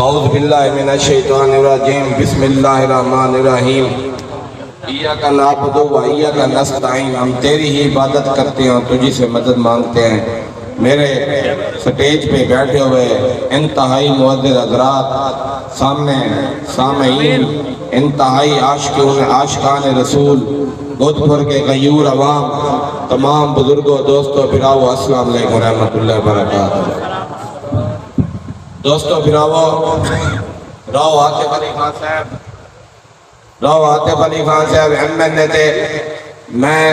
اعوذ باللہ من الشیطان الرجیم بسم اللہ الرحمن الرحیم ایاک نعبد و ایاک نستعین، ہم تیری ہی عبادت کرتے ہیں اور تجھی سے مدد مانگتے ہیں۔ میرے سٹیج پہ بیٹھے ہوئے انتہائی معزز حضرات، سامنے سامعین، انتہائی عاشقان رسول، گودپور کے غیور عوام، تمام بزرگوں، دوستوں، بھراؤں، السلام علیکم ورحمۃ اللہ وبرکاتہ۔ دوستوں، بھراؤں، راؤ عاطف علی خان صاحب ایم این اے تھے، میں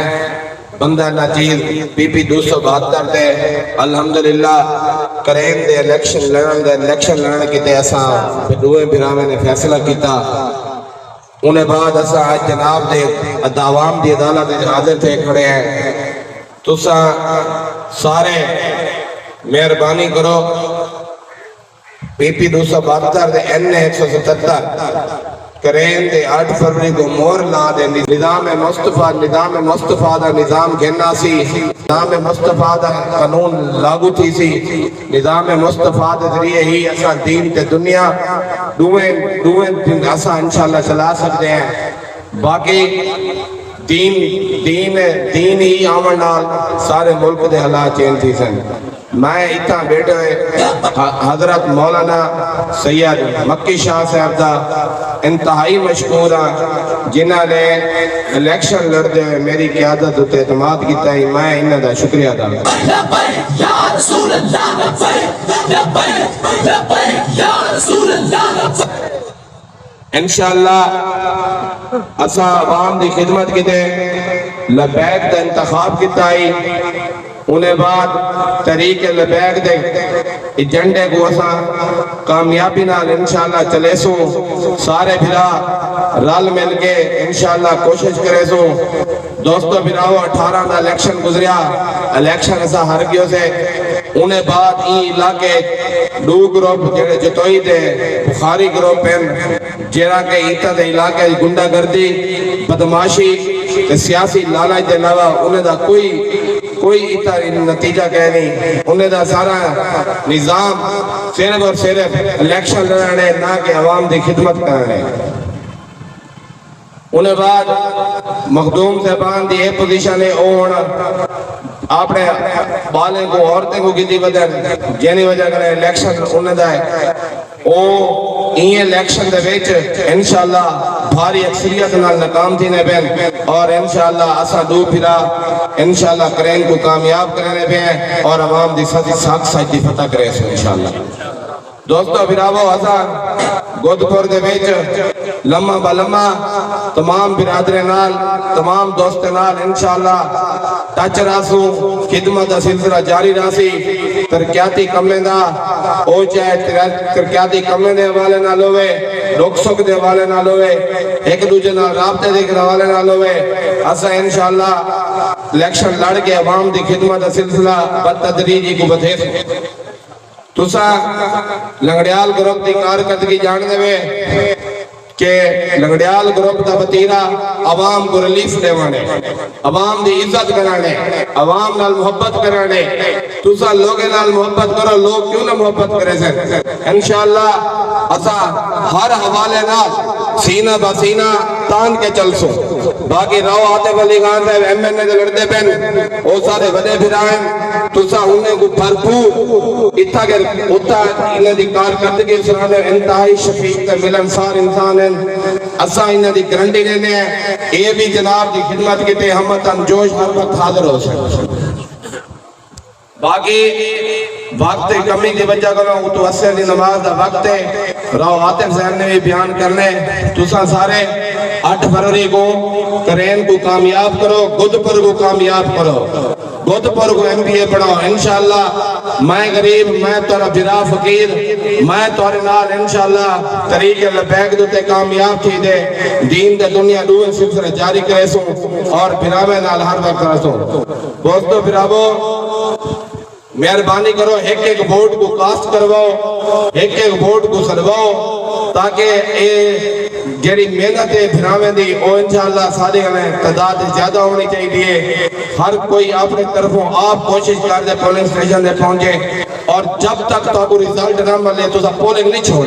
بندہ نچیز پی پی 272 دے الحمدللہ کرین دے الیکشن لڑن کی تے اساں دوئے بھراویں نے فیصلہ کیتا۔ انہیں بعد اساں جناب دے عوام دی عدالت حاضر تھے کھڑے ہیں۔ تساں سارے مہربانی کرو، پی پی 272 دے این اے 177 کرین دے 8 فروری کو مور لا دے نظام مصطفیٰ دا نظام گھننا سی، نظام مصطفیٰ دا قانون لاگو تھی سی، نظام مصطفیٰ دے ذریعے ہی اساں دین تے دنیا دوئیں اساں انشاءاللہ چلا سکتے ہیں۔ باقی دین ہی آمن نال سارے ملک دے حالات چینج تھی سن۔ میں اتنا بیٹھے حضرت مولانا سید مکی شاہ صاحب دا انتہائی مشکور ہاں، جنہاں نے الیکشن لڑتے ہوئے میری قیادت تے اعتماد کیتا ہے، میں انہاں دا شکریہ ادا کرتا ہوں۔ انشاءاللہ اسا عوام دی خدمت کیتے لبیک دا انتخاب کیتا ہے، انہیں بعد طریق لبیک دے ایجنڈے کو اساں کامیابی نال انشاءاللہ چلے سو، سارے بھرا رل مل کے انشاءاللہ کوشش کرے سو۔ دوستو بھراؤ، 18 دا الیکشن گزریا، الیکشن اساں ہر گیو سے، انہیں بعد ای علاقے دو گروپ جڑے جتوئی دے بخاری گروپ ہیں، جیرا کہ ایتا دے علاقے گنڈا گردی، بدماشی تے سیاسی لالچ دے علاوہ انہیں دا کوئی ایتا نتیجہ کہہ نہیں۔ انہیں دا سارا نظام صرف اور صرف الیکشن لڑنے نہ کہ عوام دی خدمت کرنے۔ انہیں بعد مخدوم صاحبان دی ایک پوزیشن ہے، اپنے بالیں کو عورتیں کو کیتی بدر جینی وجہ کرے الیکشن انہیں دا ہے، این الیکشن دے ویچ انشاءاللہ بھاری اکثریت نال ناکام تھی نے بین، اور انشاءاللہ اسا دو پھرا انشاءاللہ کرین کو کامیاب کرنے بین اور عوام دی ساتھ فتح کرے سو انشاءاللہ۔ دوستو بھراو، اسا گودپور دے ویچ لمحہ با لمحہ تمام برادرے نال، تمام دوستے نال انشاءاللہ ٹچ راسو، خدمت دا سلسلہ جاری راسی، ترقیاتی کمیں دا او چاہے ترقیاتی کمیں دے حوالے نہ لوے، رک سک دے حوالے نہ لوے، ایک دوجہ نہ رابطے دے حوالے نہ لوے۔ اسا انشاءاللہ الیکشن لڑ کے عوام دی خدمت دا سلسلہ بتدریجی کو بدھے سو۔ تسا لنگڑیال گروپ دی کارکردگی جان دے وے کہ لنگڑیال گروپ دا بطیرہ عوام کو ریلیف دے وانے، عوام دی عزت کرانے، عوام نال محبت کرانے۔ تسا لوگے نال محبت کرو، لوگ کیوں نہ محبت کرے سے؟ انشاءاللہ اسا ہر حوالے نال سینہ با سینہ تان کے چل سو۔ باقی راؤ عاطف علی خان صاحب ایم این اے دے لڑتے پین، او سارے بڑے بھرائیں، تسا انہیں کو بھرپور اتھا کے اتھا انہیں دی کارکردگی سرانے انتہائی شفیق تے ملنسار انسان ہیں۔ اسا انہیں دی گرنٹی لینے ہیں، اے بھی جناب دی خدمت کی تے ہمتاً جوش ہر وقت حاضر ہو سکتے۔ باقی وقت کمی دی وجہ کرو تو اثر دی نماز دا وقت ہے، راؤ عاطف صاحب نے بھی بیان کرنے، تسا سارے 8 فروری کو کرین کو کامیاب کرو، گودپور کو کامیاب کرو، گودپور کو ایم پی اے پڑھاؤ انشاءاللہ۔ میں غریب، میں تورا بھرا فقیر، میں تورے نال انشاءاللہ طریق لبیک دوتے کامیاب تھی دے، دین دے دنیا دوئے سلسلے جاری کرے سوں اور بھراوے نال ہر وقت رسوں۔ دوستو بھراوو، مہربانی کرو، ایک ووٹ کو کاسٹ کرواؤ، ایک ووٹ کو سرواؤ، تاکہ اے جیڑی محنت ہے بھراویں دی او انشاءاللہ سارے ہمیں تعداد زیادہ ہونی چاہیے۔ ہر کوئی اپنے طرفوں آپ کوشش کر دے پولنگ سٹیشن دے پہنچے، اور جب تک تو کو ریزلٹ نہ ملے تو پولنگ نہیں چھوڑ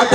8